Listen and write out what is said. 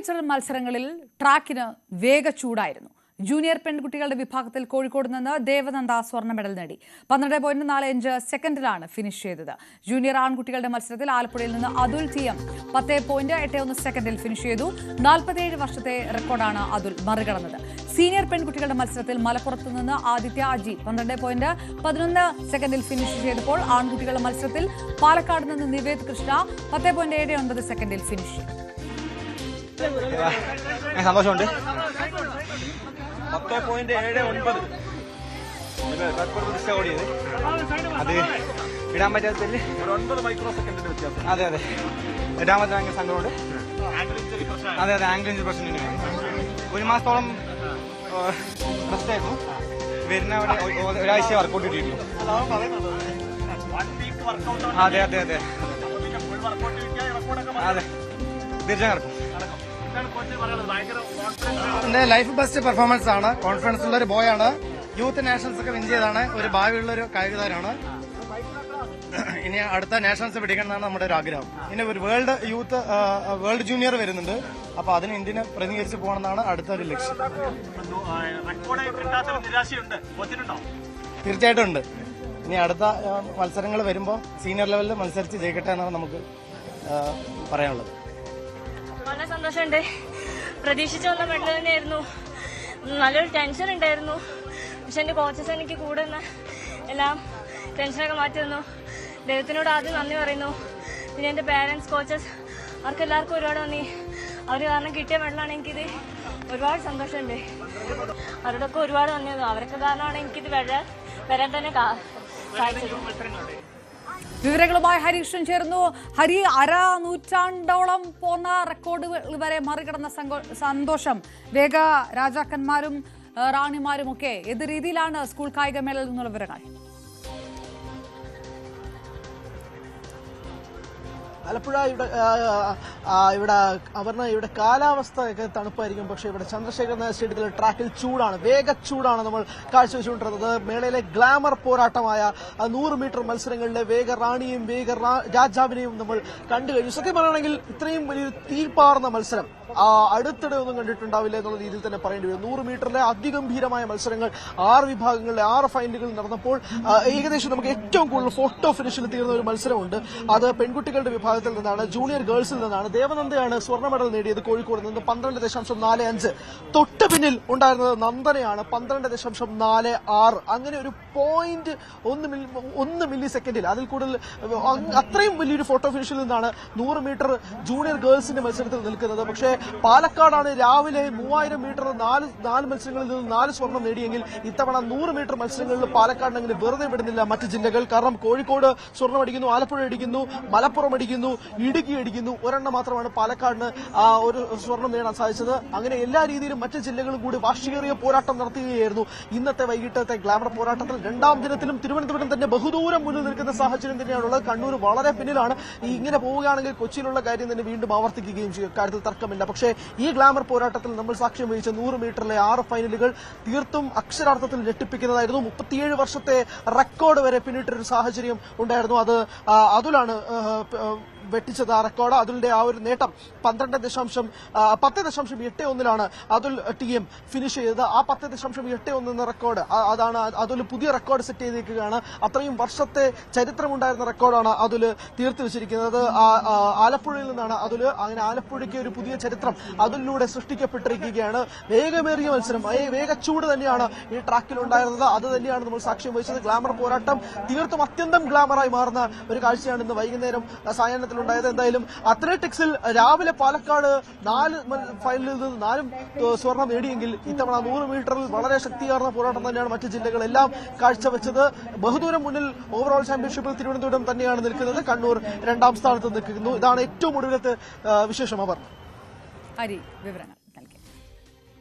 Metre മത്സരങ്ങളിൽ ട്രാക്കിന് വേഗച്ചൂടായിരുന്നു. Junior പെൺകുട്ടികളുടെ വിഭാഗത്തിൽ കോഴിക്കോട് നിന്ന് ദേവനന്ദ സ്വർണ്ണ മെഡൽ നേടി. 12.45 സെക്കൻഡിലാണ് ഫിനിഷ് ചെയ്തത്. ജൂനിയർ ആൺകുട്ടികളുടെ മത്സരത്തിൽ ആലപ്പുഴയിൽ നിന്ന് അതുൽ TM 10.81 സെക്കൻഡിൽ ഫിനിഷ് ചെയ്തു. 47 വർഷത്തെ റെക്കോർഡാണ് അതുൽ മറികടന്നത്. സീനിയർ പെൺകുട്ടികളുടെ മത്സരത്തിൽ മലപ്പുറത്ത് നിന്ന് ആദിത്യ അജി 12.11 സെക്കൻഡിൽ ഫിനിഷ് ചെയ്തപ്പോൾ ആൺകുട്ടികളുടെ മത്സരത്തിൽ പാലക്കാട് നിന്ന് നിവേദ് കൃഷ്ണ 10.79 സെക്കൻഡിൽ ഫിനിഷ് ചെയ്തു. സന്തോഷമുണ്ട്. 10.79 ഓടിയത് അത് ഇടാൻ പറ്റാത്തതിൽ 9 മൈക്രോ സെക്കൻഡിന്റെ വ്യത്യാസം. അതെ ഇടാൻ പറ്റാൻ ഭയങ്കര സങ്കടമുണ്ട്. അതെ ആംഗിൾ ഇഞ്ച് പ്രശ്നം. ഒരു മാസത്തോളം റെസ്റ്റ് ആയിരുന്നു. വരുന്ന ഒരാഴ്ച വർക്കൗട്ട് കിട്ടിയിട്ടുള്ളൂ. അതെ തീർച്ചയായും നടക്കും. എന്റെ ലൈഫ് ബെസ്റ്റ് പെർഫോമൻസ് ആണ്. കോൺഫിഡൻസ് ഉള്ള ഒരു ബോയ് ആണ്. യൂത്ത് നാഷണൽസ് ഒക്കെ വിൻ ചെയ്താണ്. ഒരു ഭാവിയുള്ള ഒരു കായികതാരമാണ്. ഇനി അടുത്ത നാഷണൽസ് പിടിക്കണമെന്നാണ് നമ്മുടെ ഒരു ആഗ്രഹം. ഇനി ഒരു വേൾഡ് ജൂനിയർ വരുന്നുണ്ട്. അപ്പൊ അതിന് ഇന്ത്യനെ പ്രതിനിധീകരിച്ച് പോകണമെന്നാണ് അടുത്തൊരു ലക്ഷ്യം. തീർച്ചയായിട്ടും ഉണ്ട്. ഇനി അടുത്ത മത്സരങ്ങൾ വരുമ്പോൾ സീനിയർ ലെവലിൽ മത്സരിച്ച് ജയിക്കട്ടെ എന്നാണ് നമുക്ക് പറയാനുള്ളത്. വളരെ സന്തോഷമുണ്ട്. പ്രതീക്ഷിച്ചു വന്ന മെഡൽ തന്നെയായിരുന്നു. നല്ലൊരു ടെൻഷൻ ഉണ്ടായിരുന്നു. പക്ഷെ എന്റെ കോച്ചസ് എനിക്ക് കൂടെ നിന്ന് എല്ലാം ടെൻഷനൊക്കെ മാറ്റി തന്നു. ദൈവത്തിനോട് ആദ്യം നന്ദി പറയുന്നു. പിന്നെ എന്റെ പാരന്റ്സ്, കോച്ചസ്, അവർക്കെല്ലാവർക്കും ഒരുപാട് നന്ദി. അവർ കാരണം കിട്ടിയ മെഡലാണ്. എനിക്കിത് ഒരുപാട് സന്തോഷമുണ്ട്. അവരോടൊക്കെ ഒരുപാട് നന്ദി. അവരൊക്കെ കാരണമാണ് എനിക്കിത് വരാൻ തന്നെ സാധിച്ചത്. വിവരങ്ങളുമായി ഹരീഷൻ ചേർന്നു. ഹരി, നൂറ്റാണ്ടോളം പോന്ന റെക്കോർഡുകൾ വരെ മറികടന്ന സന്തോഷം. വേഗ രാജാക്കന്മാരും റാണിമാരും ഒക്കെ ഏത് രീതിയിലാണ് സ്കൂൾ കായികമേളയിൽ നിന്നുള്ള വിവരങ്ങൾ? ആലപ്പുഴ ഇവിടെ അപർണ, ഇവിടെ കാലാവസ്ഥ ഒക്കെ തണുപ്പായിരിക്കും. പക്ഷേ ഇവിടെ ചന്ദ്രശേഖർ സ്റ്റേഡിയത്തിലെ ട്രാക്കിൽ ചൂടാണ്, വേഗച്ചൂടാണ് നമ്മൾ കാഴ്ചവെച്ചുകൊണ്ടിരുന്നത്. മേളയിലെ ഗ്ലാമർ പോരാട്ടമായ 100 മീറ്റർ മത്സരങ്ങളിലെ വേഗ റാണിയും വേഗ രാജാവിനെയും നമ്മൾ കണ്ടു കഴിഞ്ഞു. സത്യം പറയുകയാണെങ്കിൽ ഇത്രയും വലിയൊരു തീപാർന്ന മത്സരം അടുത്തിടെ ഒന്നും കണ്ടിട്ടുണ്ടാവില്ല എന്നുള്ള രീതിയിൽ തന്നെ പറയേണ്ടി വരും. 100 മീറ്ററിലെ അതിഗംഭീരമായ മത്സരങ്ങൾ 6 വിഭാഗങ്ങളിലെ 6 ഫൈനലുകൾ നടന്നപ്പോൾ ഏകദേശം നമുക്ക് ഏറ്റവും കൂടുതൽ ഫോട്ടോ ഫിനിഷിൽ തീർന്ന ഒരു മത്സരമുണ്ട്. അത് പെൺകുട്ടികളുടെ വിഭാഗത്തിൽ നിന്നാണ്, ജൂനിയർ ഗേൾസിൽ നിന്നാണ്. ദേവനന്ദയാണ് സ്വർണ്ണ മെഡൽ നേടിയത് കോഴിക്കോട് നിന്ന് 12.45. തൊട്ട് പിന്നിൽ ഉണ്ടായിരുന്നത് നന്ദനയാണ് 12.46. അങ്ങനെ ഒരു 0.1 മില്ലി സെക്കൻഡിൽ, അതിൽ കൂടുതൽ അത്രയും വലിയൊരു ഫോട്ടോ ഫിനിഷിൽ നിന്നാണ് 100 മീറ്റർ ജൂനിയർ ഗേൾസിന്റെ മത്സരത്തിൽ നിൽക്കുന്നത്. പക്ഷേ പാലക്കാടാണ് രാവിലെ 3000 മീറ്റർ 4 മത്സരങ്ങളിൽ നിന്ന് 4 സ്വർണം നേടിയെങ്കിൽ ഇത്തവണ 100 മീറ്റർ മത്സരങ്ങളിൽ പാലക്കാടിന് അങ്ങനെ വെറുതെ വിടുന്നില്ല മറ്റ് ജില്ലകൾ. കാരണം കോഴിക്കോട് സ്വർണം അടിക്കുന്നു, ആലപ്പുഴ അടിക്കുന്നു, മലപ്പുറം അടിക്കുന്നു, ഇടുക്കി അടിക്കുന്നു. ഒരെണ്ണം മാത്രമാണ് പാലക്കാടിന് ഒരു സ്വർണം നേടാൻ സാധിച്ചത്. അങ്ങനെ എല്ലാ രീതിയിലും മറ്റ് ജില്ലകളും കൂടി വാശിയേറിയ പോരാട്ടം നടത്തുകയായിരുന്നു. ഇന്നത്തെ വൈകിട്ടത്തെ ഗ്ലാമർ പോരാട്ടത്തിൽ 2ാം ദിനത്തിലും തിരുവനന്തപുരം തന്നെ ബഹുദൂരം മുന്നിൽ നിൽക്കുന്ന സാഹചര്യം തന്നെയാണുള്ളത്. കണ്ണൂർ വളരെ പിന്നിലാണ്. ഇങ്ങനെ പോവുകയാണെങ്കിൽ കൊച്ചിയിലുള്ള കാര്യം തന്നെ വീണ്ടും ആവർത്തിക്കുകയും ചെയ്യും. കാര്യത്തിൽ തർക്കമില്ല. പക്ഷേ ഈ ഗ്ലാമർ പോരാട്ടത്തിൽ നമ്മൾ സാക്ഷ്യം വഹിച്ച 100 മീറ്ററിലെ 6 ഫൈനലുകൾ തീർത്തും അക്ഷരാർത്ഥത്തിൽ ഞെട്ടിപ്പിക്കുന്നതായിരുന്നു. 37 വർഷത്തെ റെക്കോർഡ് വരെ പിന്നിട്ടൊരു സാഹചര്യം ഉണ്ടായിരുന്നു. അത് അതുലാണ് വെട്ടിച്ചത് ആ റെക്കോർഡ്. അതുലിന്റെ ആ ഒരു നേട്ടം 10.81 അതുൽ TM ഫിനിഷ് ചെയ്തത്. ആ 10.81 എന്ന റെക്കോർഡ്, അതാണ് അതുൽ പുതിയ റെക്കോർഡ് സെറ്റ് ചെയ്തിരിക്കുകയാണ്. അത്രയും വർഷത്തെ ചരിത്രമുണ്ടായിരുന്ന റെക്കോർഡാണ് അതുൽ തീർത്തു വെച്ചിരിക്കുന്നത്. ആലപ്പുഴയിൽ നിന്നാണ് അതുൽ. അങ്ങനെ ആലപ്പുഴയ്ക്ക് ഒരു പുതിയ ചരിത്രം അതിലൂടെ സൃഷ്ടിക്കപ്പെട്ടിരിക്കുകയാണ്. വേഗമേറിയ മത്സരം, വേഗച്ചൂട് തന്നെയാണ് ഈ ട്രാക്കിൽ ഉണ്ടായിരുന്നത്. അത് തന്നെയാണ് നമ്മൾ സാക്ഷ്യം വഹിച്ചത്. ഗ്ലാമർ പോരാട്ടം തീർത്തും അത്യന്തം ഗ്ലാമറായി മാറുന്ന ഒരു കാഴ്ചയാണ് ഇന്ന് വൈകുന്നേരം സായാഹ്നത്തിൽ ഉണ്ടായത്. എന്തായാലും അത്ലറ്റിക്സിൽ രാവിലെ പാലക്കാട് 4 ഫൈനലിൽ നിന്ന് 4 സ്വർണം നേടിയെങ്കിൽ ഇത്തവണ 100 മീറ്ററിൽ വളരെ ശക്തിയാർന്ന പോരാട്ടം തന്നെയാണ് മറ്റ് ജില്ലകളെല്ലാം കാഴ്ചവെച്ചത്. ബഹുദൂരം മുന്നിൽ ഓവറോൾ ചാമ്പ്യൻഷിപ്പിൽ തിരുവനന്തപുരം തന്നെയാണ് നിൽക്കുന്നത്. കണ്ണൂർ 2ാം സ്ഥാനത്ത് നിൽക്കുന്നു. ഇതാണ് ഏറ്റവും ഒടുവിലത്തെ വിശേഷം. അവർ ഹരി, വിവരങ്ങൾ.